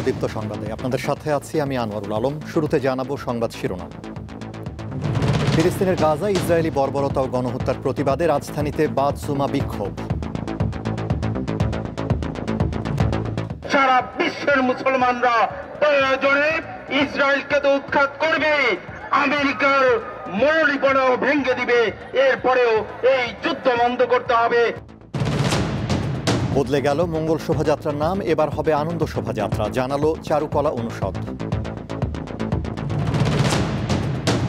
দীপ্ত সংবাদে আপনাদের সাথে আছি আমি আনোয়ারুল আলম। শুরুতে জানাবো সংবাদ শিরোনাম। ফিলিস্তিনের গাজায় ইসরায়েলি বর্বরতা ও গণহত্যার প্রতিবাদে রাজধানীতে বাদ-জুমা বিক্ষোভ। সারা বিশ্বের মুসলমানরা প্রয়োজনে ইসরায়েলকে তো উৎখাত করবে, আমেরিকার মৌলিকতাও ভেঙে দিবে, এরপরেও এই যুদ্ধ বন্ধ করতে হবে। বদলে গেল মঙ্গল শোভাযাত্রার নাম, এবার হবে আনন্দ শোভাযাত্রা, জানালো চারুকলা অনুষদ।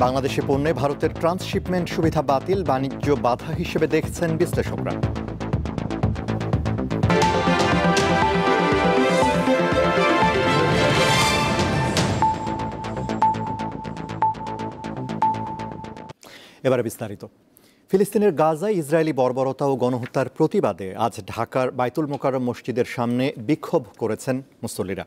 বাংলাদেশে পণ্যে ভারতের ট্রান্সশিপমেন্ট সুবিধা বাতিল, বাণিজ্য বাধা হিসেবে দেখছেন বিশ্লেষকরা। এবারে বিস্তারিত। ফিলিস্তিনের গাজায় ইসরায়েলি বর্বরতা ও গণহত্যার প্রতিবাদে আজ ঢাকার বাইতুল মোকাররম মসজিদের সামনে বিক্ষোভ করেছেন মুসল্লিরা।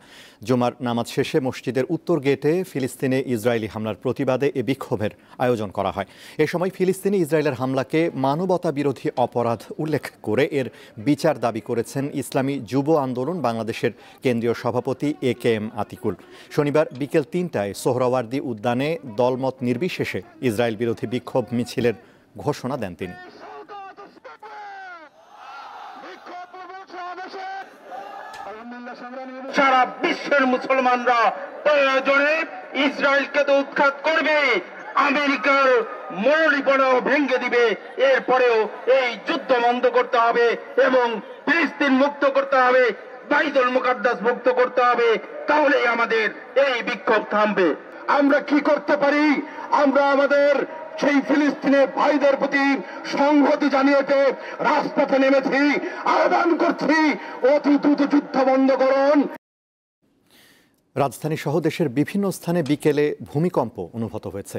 জুমার নামাজ শেষে মসজিদের উত্তর গেটে ফিলিস্তিনে ইসরায়েলি হামলার প্রতিবাদে এ বিক্ষোভের আয়োজন করা হয়। এ সময় ফিলিস্তিনি ইসরায়েলের হামলাকে মানবতা বিরোধী অপরাধ উল্লেখ করে এর বিচার দাবি করেছেন ইসলামী যুব আন্দোলন বাংলাদেশের কেন্দ্রীয় সভাপতি AKM আতিকুল। শনিবার বিকেল ৩টায় সোহরাওয়ার্দী উদ্যানে দলমত নির্বিশেষে ইসরায়েল বিরোধী বিক্ষোভ মিছিলের ঘোষণা দেন তিনি। সারা বিশ্বের মুসলমানরা প্রয়োজনে ইসরায়েলকে তো উৎখাত করবে, আমেরিকার মৌলিকতাও ভেঙে দিবে, এরপরেও এই যুদ্ধ বন্ধ করতে হবে এবং ফিলিস্তিন মুক্ত করতে হবে, বাইতুল মুকাদ্দাস মুক্ত করতে হবে, তাহলেই আমাদের এই বিক্ষোভ থামবে। আমরা কি করতে পারি? আমরা আমাদের সেই ফিলিস্তিনের ভাইদের প্রতি সংহতি জানিয়েছে রাজপথে নেমেছি, আহ্বান করছি অতি দ্রুত যুদ্ধ বন্ধ করুন। রাজধানী সহ দেশের বিভিন্ন স্থানে বিকেলে ভূমিকম্প অনুভূত হয়েছে।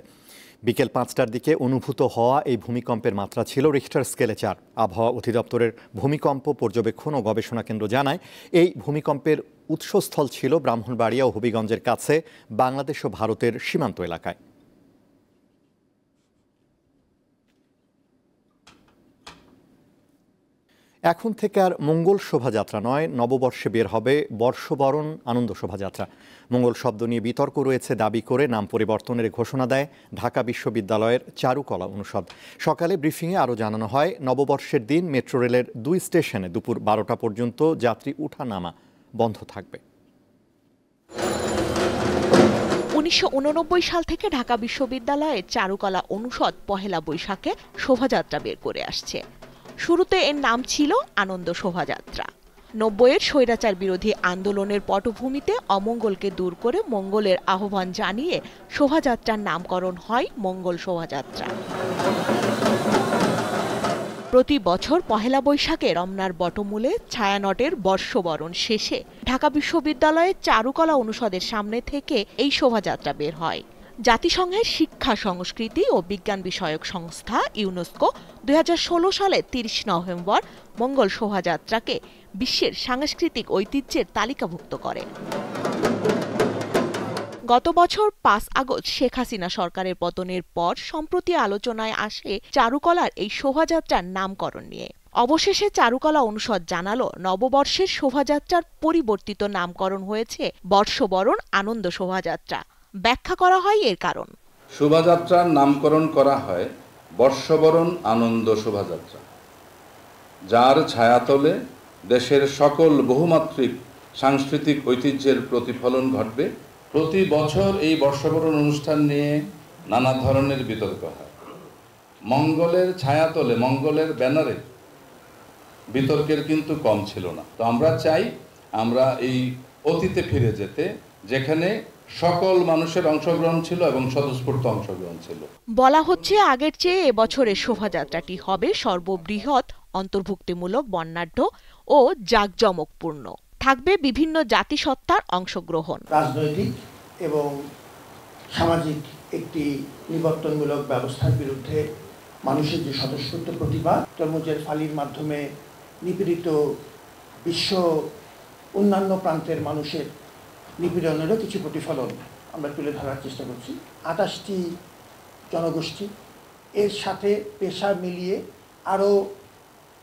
বিকেল 5টার দিকে অনুভূত হওয়া এই ভূমিকম্পের মাত্রা ছিল রিখটার স্কেলে 4। আবহাওয়া অধিদপ্তরের ভূমিকম্প পর্যবেক্ষণ ও গবেষণা কেন্দ্র জানায়, এই ভূমিকম্পের উৎসস্থল ছিল ব্রাহ্মণবাড়িয়া ও হবিগঞ্জের কাছে বাংলাদেশ ও ভারতের সীমান্ত এলাকায়। এখন থেকে আর মঙ্গল শোভাযাত্রা নয়, নববর্ষে বের হবে বর্ষবরণ আনন্দ শোভাযাত্রা। মঙ্গল শব্দ নিয়ে বিতর্ক রয়েছে দাবি করে নাম পরিবর্তনের ঘোষণা দেয় ঢাকা বিশ্ববিদ্যালয়ের চারুকলা অনুষদ। সকালে ব্রিফিংয়ে আরও জানানো হয়, নববর্ষের দিন মেট্রো রেলের 2 স্টেশনে দুপুর 12টা পর্যন্ত যাত্রী উঠা-নামা বন্ধ থাকবে। 1989 সাল থেকে ঢাকা বিশ্ববিদ্যালয়ের চারুকলা অনুষদ পহেলা বৈশাখে শোভাযাত্রা বের করে আসছে। শুরুতে এর নাম ছিল আনন্দ শোভাযাত্রা। 90-এর স্বৈরাচার বিরোধী আন্দোলনের পটভূমিতে অমঙ্গলকে দূর করে মঙ্গলের আহ্বান জানিয়ে শোভাযাত্রার নামকরণ হয় মঙ্গল শোভাযাত্রা। প্রতি বছর পহেলা বৈশাখে রমনার বটমূলে ছায়ানটের বর্ষবরণ শেষে ঢাকা বিশ্ববিদ্যালয়ের চারুকলা অনুষদের সামনে থেকে এই শোভাযাত্রা বের হয়। জাতিসংঘের শিক্ষা, সংস্কৃতি ও বিজ্ঞান বিষয়ক সংস্থা ইউনেস্কো 2016 সালে 30 নভেম্বর মঙ্গল শোভাযাত্রাকে বিশ্বের সাংস্কৃতিক ঐতিহ্যের তালিকাভুক্ত করে। গত বছর 5 আগস্ট শেখ হাসিনা সরকারের পতনের পর সম্প্রতি আলোচনায় আসে চারুকলার এই শোভাযাত্রার নামকরণ নিয়ে। অবশেষে চারুকলা অনুষদ জানালো, নববর্ষের শোভাযাত্রার পরিবর্তিত নামকরণ হয়েছে বর্ষবরণ আনন্দ শোভাযাত্রা। ব্যাখ্যা করা হয় এর কারণ। শোভাযাত্রার নামকরণ করা হয় বর্ষবরণ আনন্দ শোভাযাত্রা, যার ছায়াতলে দেশের সকল বহুমাত্রিক সাংস্কৃতিক ঐতিহ্যের প্রতিফলন ঘটবে। প্রতি বছর এই বর্ষবরণ অনুষ্ঠান নিয়ে নানা ধরনের বিতর্ক হয়। মঙ্গলের ছায়াতলে, মঙ্গলের ব্যানারে বিতর্কের কিন্তু কম ছিল না। তো আমরা চাই আমরা এই অতীতে ফিরে যেতে, যেখানে সকল মানুষের অংশগ্রহণ ছিল এবং স্বতঃস্ফূর্ত অংশগ্রহণ ছিল। বলা হচ্ছে, আগের চেয়ে এবছরের শোভাযাত্রাটি হবে সর্ববৃহৎ, অন্তর্ভুক্তিমূলক, বর্ণাঢ্য ও জাঁকজমকপূর্ণ। থাকবে বিভিন্ন জাতিসত্তার অংশগ্রহণ। রাজনৈতিক এবং সামাজিক একটি নিবর্তনমূলক ব্যবস্থার বিরুদ্ধে মানুষের যে স্বতঃস্ফূর্ত প্রতিবাদ, তরমুজের ফালির মাধ্যমে নিপীড়িত বিশ্ব অন্যান্য প্রান্তের মানুষের নিপীড়নেরও কিছু প্রতিফলন আমরা তুলে ধরার চেষ্টা করছি। 28টি জনগোষ্ঠী, এর সাথে পেশা মিলিয়ে আরও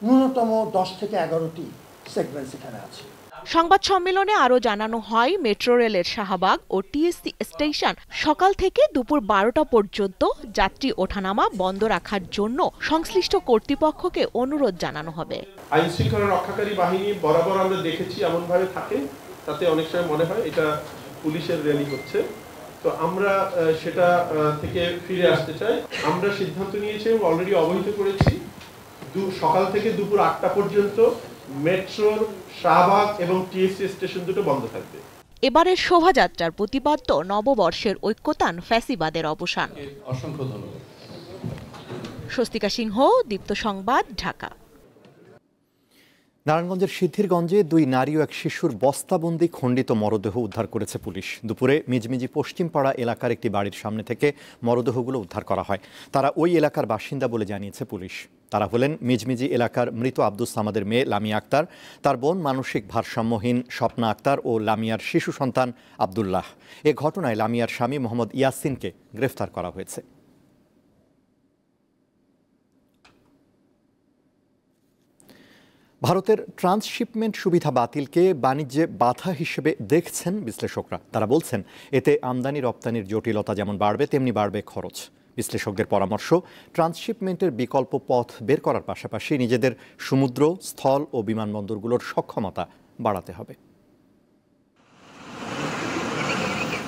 ন্যূনতম 10 থেকে 11টি সেগমেন্টস এখানে আছে। সংবাদ সম্মেলনে আরও জানানো হয়, মেট্রো রেলের শাহবাগ ও টিএসসি স্টেশন সকাল থেকে দুপুর 12টা পর্যন্ত যাত্রী ওঠানামা বন্ধ রাখার জন্য সংশ্লিষ্ট কর্তৃপক্ষকে অনুরোধ জানানো হবে। আইন শৃঙ্খলা রক্ষাকারী বাহিনী বরাবর আমরা দেখেছি এমনভাবে থাকে, তাতে অনেক সময় মনে হয় এটা পুলিশের র্যালি হচ্ছে। তো আমরা সেটা থেকে ফিরে আসতে চাই। আমরা সিদ্ধান্ত নিয়েছি এবং অলরেডি অবহিত করেছি, সকাল থেকে দুপুর 8টা পর্যন্ত মেট্রোর শাহবাগ এবং টিএসসি স্টেশন দুটো বন্ধ থাকবে। এবারের শোভাযাত্রার প্রতিপাদ্য নববর্ষের ঐক্যতান, ফ্যাসিবাদের অবসান। অসংখ্য ধন্যবাদ। স্বস্তিকা সিংহ, দীপ্ত সংবাদ, ঢাকা। নারায়ণগঞ্জের সিদ্ধিরগঞ্জে 2 নারী ও 1 শিশুর বস্তাবন্দি খণ্ডিত মরদেহ উদ্ধার করেছে পুলিশ। দুপুরে মিজমিজি পশ্চিমপাড়া এলাকার একটি বাড়ির সামনে থেকে মরদেহগুলো উদ্ধার করা হয়। তারা ওই এলাকার বাসিন্দা বলে জানিয়েছে পুলিশ। তারা হলেন মিজমিজি এলাকার মৃত আব্দুস সামাদের মেয়ে লামিয়া আক্তার, তার বোন মানসিক ভারসাম্যহীন স্বপ্না আক্তার ও লামিয়ার শিশু সন্তান আব্দুল্লাহ। এ ঘটনায় লামিয়ার স্বামী মোহাম্মদ ইয়াসিনকে গ্রেফতার করা হয়েছে। ভারতের ট্রান্সশিপমেন্ট সুবিধা বাতিলকে বাণিজ্যে বাধা হিসেবে দেখছেন বিশ্লেষকরা। তারা বলছেন, এতে আমদানি রপ্তানির জটিলতা যেমন বাড়বে, তেমনি বাড়বে খরচ। বিশ্লেষকদের পরামর্শ, ট্রান্সশিপমেন্টের বিকল্প পথ বের করার পাশাপাশি নিজেদের সমুদ্র, স্থল ও বিমানবন্দরগুলোর সক্ষমতা বাড়াতে হবে।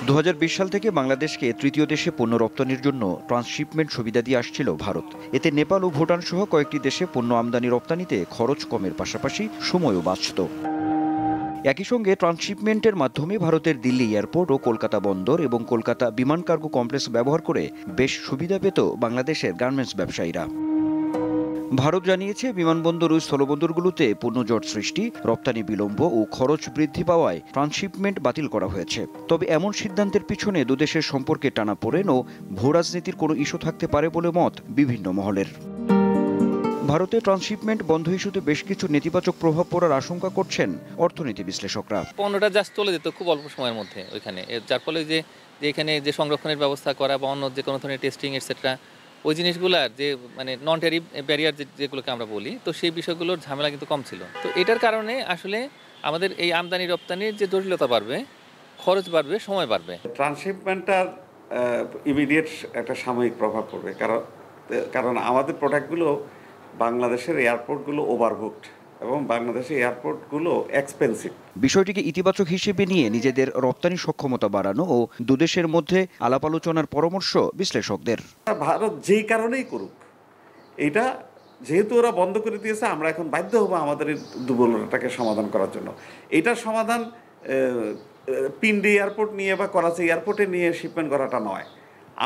2020 সাল থেকে বাংলাদেশকে তৃতীয় দেশে পণ্য রপ্তানির জন্য ট্রান্সশিপমেন্ট সুবিধা দিয়ে আসছিল ভারত। এতে নেপাল ও ভুটান সহ কয়েকটি দেশে পণ্য আমদানি রপ্তানিতে খরচ কমের পাশাপাশি সময়ও বাঁচত। একই সঙ্গে ট্রান্সশিপমেন্টের মাধ্যমে ভারতের দিল্লি এয়ারপোর্ট ও কলকাতা বন্দর এবং কলকাতা বিমান কার্গো কমপ্লেক্স ব্যবহার করে বেশ সুবিধা পেত বাংলাদেশের গার্মেন্টস ব্যবসায়ীরা। ভারত জানিয়েছে, বিমানবন্দর ও স্থলবন্দরগুলোতে পণ্য জট সৃষ্টি, রপ্তানি বিলম্ব ও খরচ বৃদ্ধি পাওয়ায় ট্রান্সশিপমেন্ট বাতিল করা হয়েছে। তবে এমন সিদ্ধান্তের পিছনে দুদেশের সম্পর্কে টানাপোড়েন ও ভূরাজনীতির কোনো ইস্যু থাকতে পারে বলে মত বিভিন্ন মহলের। ভারতে ট্রান্সশিপমেন্ট বন্ধ ইস্যুতে বেশ কিছু নেতিবাচক প্রভাব পড়ার আশঙ্কা করছেন অর্থনীতি বিশ্লেষকরা। পণ্যটা জাস্ট চলে যেত খুব অল্প সময়ের মধ্যে ওইখানে, যার ফলে যে এখানে যে সংরক্ষণের ব্যবস্থা করা বা অন্য যে কোনো ধরনের টেস্টিং এটসেট্রা, ওই জিনিসগুলোর যে মানে নন ট্যারিফ ব্যারিয়ার যেগুলোকে আমরা বলি, তো সেই বিষয়গুলোর ঝামেলা কিন্তু কম ছিল। তো এটার কারণে আসলে আমাদের এই আমদানি রপ্তানির যে জটিলতা বাড়বে, খরচ বাড়বে, সময় বাড়বে। ট্রান্সশিপমেন্টটার ইমিডিয়েট একটা সাময়িক প্রভাব পড়বে, কারণ আমাদের প্রোডাক্টগুলো বাংলাদেশের এয়ারপোর্টগুলো ওভারবুকড এবং বাংলাদেশের এয়ারপোর্টগুলো এক্সপেন্সিভ। বিষয়টিকে ইতিবাচক হিসেবে নিয়ে নিজেদের রপ্তানি সক্ষমতা বাড়ানো ও দুদেশের মধ্যে আলাপ আলোচনার পরামর্শ বিশ্লেষকদের। ভারত যেই কারণেই করুক, এটা যেহেতু ওরা বন্ধ করে দিয়েছে, আমরা এখন বাধ্য হবো আমাদের এই দুর্বলতাকে সমাধান করার জন্য। এটার সমাধান পিন্ডি এয়ারপোর্ট নিয়ে বা করাচি এয়ারপোর্টে নিয়ে শিপমেন্ট করাটা নয়,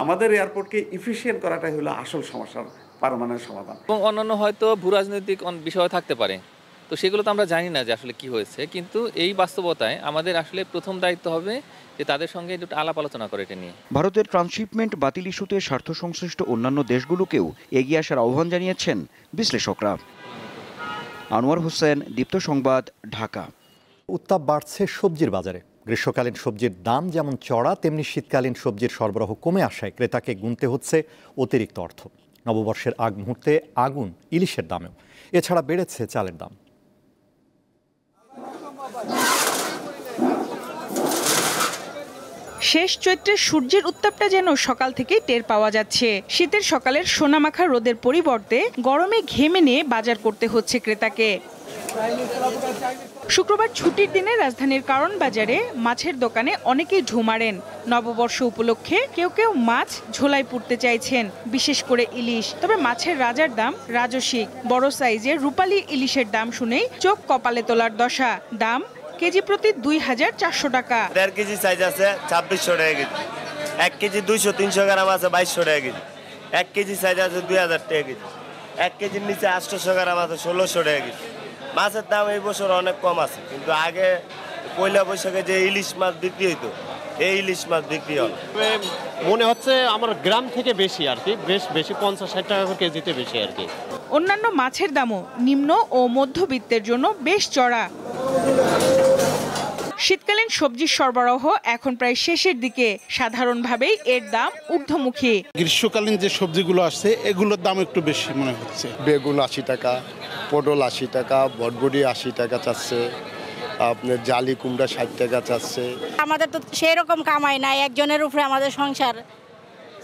আমাদের এয়ারপোর্টকে ইফিশিয়েন্ট করাটাই হলো আসল সমস্যার পার্মানেন্ট সমাধান। এবং অন্যান্য হয়তো ভূরাজনৈতিক বিষয় থাকতে পারে, তো সেগুলো তো আমরা জানি না যে আসলে কি হয়েছে, কিন্তু এই বাস্তবতায় আমাদের আসলে প্রথম দায়িত্ব হবে যে তাদের সঙ্গে একটু আলাপ আলোচনা করে এটা নিয়ে। ভারতের ট্রান্সশিপমেন্ট বাতিল ইস্যুতে স্বার্থ সংশ্লিষ্ট অন্যান্য দেশগুলোকেও এগিয়ে আসার আহ্বান জানিয়েছেন বিশ্লেষকরা। আনোয়ার হোসেন, দীপ্ত সংবাদ, ঢাকা। উত্তাপ বাড়ছে সবজির বাজারে। গ্রীষ্মকালীন সবজির দাম যেমন চড়া, তেমনি শীতকালীন সবজির সরবরাহ কমে আসায় ক্রেতাকে গুনতে হচ্ছে অতিরিক্ত অর্থ। নববর্ষের আগ মুহূর্তে আগুন ইলিশের দামেও। এছাড়া বেড়েছে চালের দাম। শেষ চৈত্রের সূর্যের উত্তাপটা যেন সকাল থেকেই টের পাওয়া যাচ্ছে। শীতের সকালের সোনামাখা রোদের পরিবর্তে গরমে ঘেমে নিয়ে বাজার করতে হচ্ছে ক্রেতাকে। শুক্রবার ছুটির দিনে রাজধানীর কারণ বাজারে মাছের দোকানে অনেকেই ঢু মারেন। নববর্ষ উপলক্ষে কেউ কেউ মাছ ঝোলায় পুড়তে চাইছেন, বিশেষ করে ইলিশ। তবে মাছের রাজার দাম রাজসিক। বড় সাইজের রূপালী ইলিশের দাম শুনেই চোখ কপালে তোলার দশা। দাম কেজি প্রতি 2400 টাকা। 1.5 কেজি সাইজ আছে 2600 টাকা কেজি, 1 কেজি 200-300 গ্রাম আছে 2200 টাকা কেজি, 1 কেজি সাইজ আছে 2000 টাকা কেজি, 1 কেজির নিচে 800 গ্রাম আছে 1600 টাকা কেজি। মাছের দাম এই বছর অনেক কম আছে, কিন্তু আগে পয়লা বৈশাখে যে ইলিশ মাছ বিক্রি হইতো, এই ইলিশ মাছ বিক্রি হয় মনে হচ্ছে আমার গ্রাম থেকে বেশি আর কি, বেশি 50-60 টাকা কেজিতে বেশি আর কি। অন্যান্য মাছের দামও নিম্ন ও মধ্যবিত্তের জন্য বেশ চড়া। শীতকালীন সবজির সরবরাহ এখন প্রায় শেষের দিকে। সাধারণভাবেই এর দাম ঊর্ধ্বমুখী। গ্রীষ্মকালীন যে সবজিগুলো আসছে এগুলোর দাম একটু বেশি মনে হচ্ছে। বেগুন 80 টাকা, পটল 80 টাকা, বটবটি 80 টাকা চাচ্ছে, আপনার জালি কুমড়া 60 টাকা চাচ্ছে। আমাদের তো সেই রকম কামাই নাই, একজনের উপরে আমাদের সংসার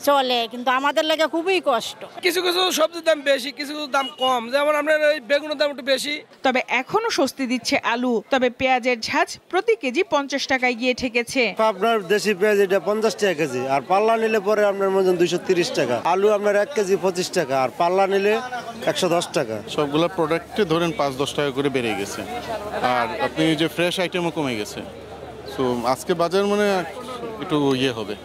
চলে, কিন্তু আমাদের লাগে খুবই কষ্ট। কিছু কিছু সবজির দাম বেশি, কিছু কিছু দাম কম, যেমন আপনার এই বেগুনের দাম একটু বেশি। তবে এখনো স্বস্তি দিচ্ছে আলু। তবে পেঁয়াজের ঝাঁজ প্রতি কেজি 50 টাকায় গিয়ে ঠেকেছে। আপনার দেশি পেঁয়াজ এটা 50 টাকা কেজি, আর পাল্লা নিলে পরে আপনার মতন 230 টাকা। আলু আপনার 1 কেজি 25 টাকা, আর পাল্লা নিলে 110 টাকা। সবগুলো প্রোডাক্টে ধরেন 5-10 টাকা করে বেড়ে গেছে, আর আপনি যে ফ্রেশ আইটেমও কমে গেছে। সো আজকে বাজার মানে একটু হবে,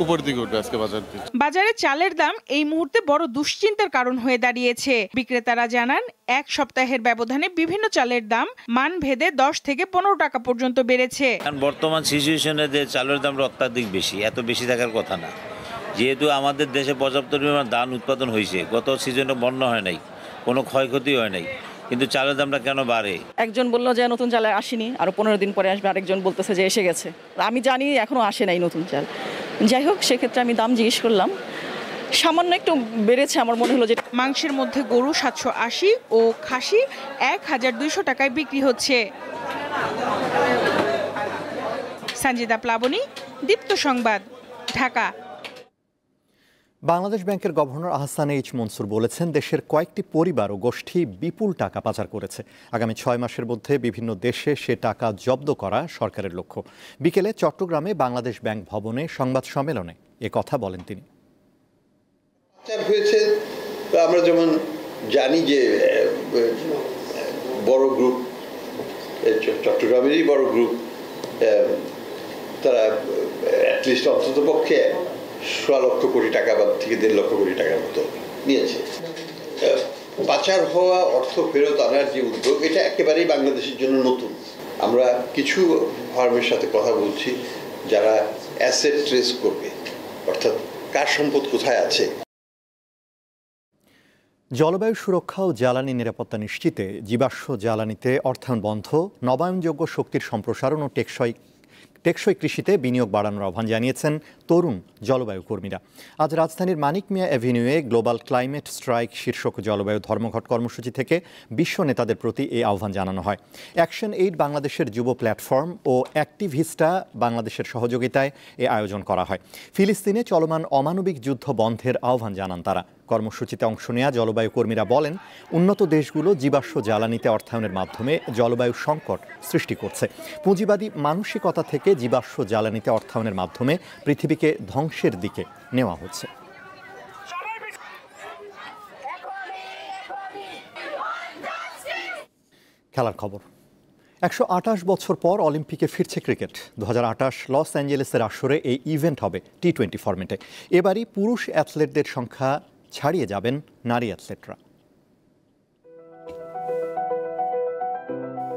উপরের দিকে উঠবে আজকে বাজার। বাজারে চালের দাম এই মুহূর্তে বড় দুশ্চিন্তার কারণ হয়ে দাঁড়িয়েছে। বিক্রেতারা জানান, এক সপ্তাহের ব্যবধানে বিভিন্ন চালের দাম মান ভেদে 10 থেকে 15 টাকা পর্যন্ত বেড়েছে। বর্তমান সিচুয়েশনে যে চালের দাম অত্যাধিক বেশি, এত বেশি থাকার কথা না। যেহেতু আমাদের দেশে পর্যাপ্ত পরিমাণ ধান উৎপাদন হয়েছে, গত সিজনে বন্যা হয় নাই, কোনো ক্ষয়ক্ষতি হয় নাই, কিন্তু চালের দামটা কেন বাড়ে? একজন বললো যে নতুন চাল আসেনি, আরো 15 দিন পরে আসবে, আরেকজন বলতেছে যে এসে গেছে। আমি জানি এখনো আসে নাই নতুন চাল। যাই হোক, সেক্ষেত্রে আমি দাম জিজ্ঞেস করলাম, সামান্য একটু বেড়েছে। আমার মনে হলো যে মাংসের মধ্যে গরু 780 ও খাসি 1200 টাকায় বিক্রি হচ্ছে। সঞ্জিদা প্লাবনী, দীপ্ত সংবাদ, ঢাকা। বাংলাদেশ ব্যাংকের গভর্নর আহসান এইচ মনসুর বলেছেন, দেশের কয়েকটি পরিবার ও গোষ্ঠী বিপুল টাকা পাচার করেছে। আগামী 6 মাসের মধ্যে বিভিন্ন দেশে সে টাকা জব্দ করা সরকারের লক্ষ্য। বিকেলে চট্টগ্রামে বাংলাদেশ ব্যাংক ভবনে সংবাদ সম্মেলনে এ কথা বলেন তিনি। পাচার হয়েছে, আমরা যেমন জানি যে বড় গ্রুপ, চট্টগ্রামেরই বড় গ্রুপ, তারা অ্যাটলিস্ট অন্তত পক্ষে 1.5 লক্ষ কোটি টাকা বা থেকে 1.5 লক্ষ কোটি টাকার মতো নিয়েছে। পাচার হওয়া অর্থ ফেরত আনার যে উদ্যোগ, এটা একেবারেই বাংলাদেশের জন্য নতুন। আমরা কিছু ফার্মের সাথে কথা বলছি যারা অ্যাসেট ট্রেস করবে, অর্থাৎ কার সম্পদ কোথায় আছে। জলবায়ু সুরক্ষা ও জ্বালানি নিরাপত্তা নিশ্চিতে জীবাশ্ম জ্বালানিতে অর্থায়ন বন্ধ, নবায়নযোগ্য শক্তির সম্প্রসারণ ও টেকসই কৃষিতে বিনিয়োগ বাড়ানোর আহ্বান জানিয়েছেন তরুণ জলবায়ু কর্মীরা। আজ রাজধানীর মানিক মিয়া অ্যাভিনিউয়ে গ্লোবাল ক্লাইমেট স্ট্রাইক শীর্ষক জলবায়ু ধর্মঘট কর্মসূচি থেকে বিশ্ব নেতাদের প্রতি এই আহ্বান জানানো হয়। অ্যাকশন এইড বাংলাদেশের যুব প্ল্যাটফর্ম ও অ্যাক্টিভিস্টা বাংলাদেশের সহযোগিতায় এ আয়োজন করা হয়। ফিলিস্তিনে চলমান অমানবিক যুদ্ধ বন্ধের আহ্বান জানান তারা। কর্মসূচিতে অংশ নেওয়া জলবায়ু কর্মীরা বলেন, উন্নত দেশগুলো জীবাশ্ম জ্বালানিতে অর্থায়নের মাধ্যমে জলবায়ু সংকট সৃষ্টি করছে। পুঁজিবাদী মানসিকতা থেকে জীবাশ্ম জ্বালানিতে অর্থায়নের মাধ্যমে পৃথিবীকে ধ্বংসের দিকে নেওয়া হচ্ছে। খেলার খবর। 128 বছর পর অলিম্পিকে ফিরছে ক্রিকেট। 2028 লস অ্যাঞ্জেলেসের আসরে এই ইভেন্ট হবে T20 ফরম্যাটে। এবারই পুরুষ অ্যাথলেটদের সংখ্যা ছাড়িয়ে যাবেন নারী অ্যাথলেটরা।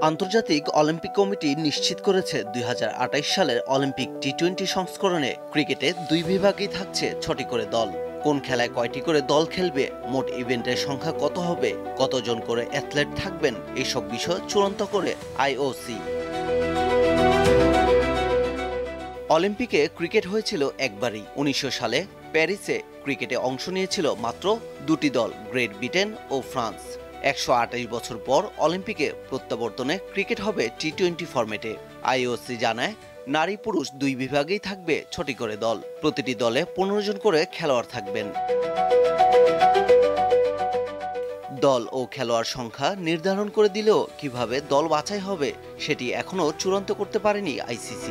আন্তর্জাতিক অলিম্পিক কমিটি নিশ্চিত করেছে 2028 সালের অলিম্পিক T20 সংস্করণে ক্রিকেটে 2 বিভাগেই থাকছে 6টি করে দল। কোন খেলায় কয়টি করে দল খেলবে, মোট ইভেন্টের সংখ্যা কত হবে, কতজন করে অ্যাথলেট থাকবেন, এইসব বিষয় চূড়ান্ত করে IOC। অলিম্পিকে ক্রিকেট হয়েছিল একবারই। 1900 সালে প্যারিসে ক্রিকেটে অংশ নিয়েছিল মাত্র 2টি দল, গ্রেট ব্রিটেন ও ফ্রান্স। 128 বছর পর অলিম্পিকে প্রত্যাবর্তনে ক্রিকেট হবে T20 ফরম্যাটে। IOC জানায়, নারী পুরুষ 2 বিভাগেই থাকবে 6টি করে দল। প্রতিটি দলে 15 জন করে খেলোয়াড় থাকবেন। দল ও খেলোয়াড় সংখ্যা নির্ধারণ করে দিলেও কিভাবে দল বাছাই হবে সেটি এখনও চূড়ান্ত করতে পারেনি ICC।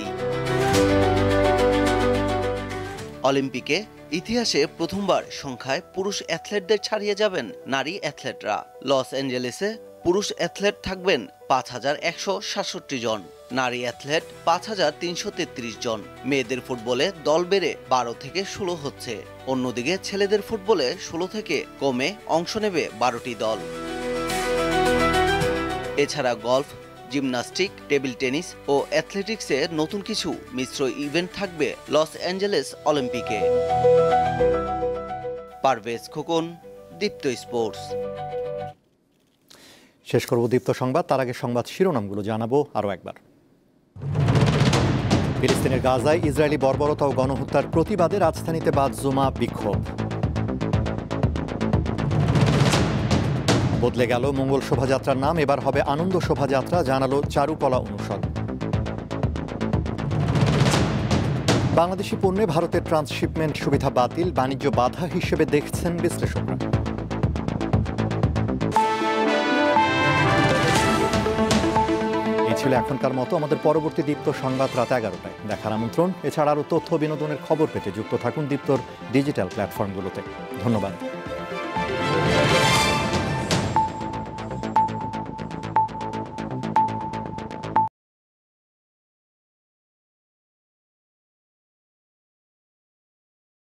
অলিম্পিকে ইতিহাসে প্রথমবার সংখ্যায় পুরুষ অ্যাথলেটদের ছাড়িয়ে যাবেন নারী অ্যাথলেটরা। লস অ্যাঞ্জেলেসে পুরুষ অ্যাথলেট থাকবেন 5167 জন, নারী অ্যাথলেট 5333 জন। মেয়েদের ফুটবলে দল বেড়ে 12 থেকে 16 হচ্ছে। অন্যদিকে ছেলেদের ফুটবলে 16 থেকে কমে অংশ নেবে 12টি দল। এছাড়া গলফ, জিমন্যাস্টিক, টেবিল টেনিস ও অ্যাথলেটিক্সে নতুন কিছু মিশ্র ইভেন্ট থাকবে লস অ্যাঞ্জেলেস অলিম্পিকে। পারভেজ খোকন, দীপ্ত স্পোর্টস। শেষ করব দীপ্ত সংবাদ, তার আগে সংবাদ শিরোনামগুলো জানাবো আরও একবার। ফিলিস্তিনের গাজায় ইসরায়েলি বর্বরতা ও গণহত্যার প্রতিবাদে রাজধানীতে বাদ-জুমা বিক্ষোভ। বদলে গেল মঙ্গল শোভাযাত্রার নাম, এবার হবে আনন্দ শোভাযাত্রা, জানালো চারুকলা অনুষদ। বাংলাদেশি পণ্যে ভারতের ট্রান্সশিপমেন্ট সুবিধা বাতিল বাণিজ্য বাধা হিসেবে দেখছেন বিশ্লেষকরা। এই ছিল এখনকার মতো। আমাদের পরবর্তী দীপ্ত সংবাদ রাত 11টায় দেখার আমন্ত্রণ। এছাড়া আরও তথ্য বিনোদনের খবর পেতে যুক্ত থাকুন দীপ্তর ডিজিটাল প্ল্যাটফর্মগুলোতে। ধন্যবাদ।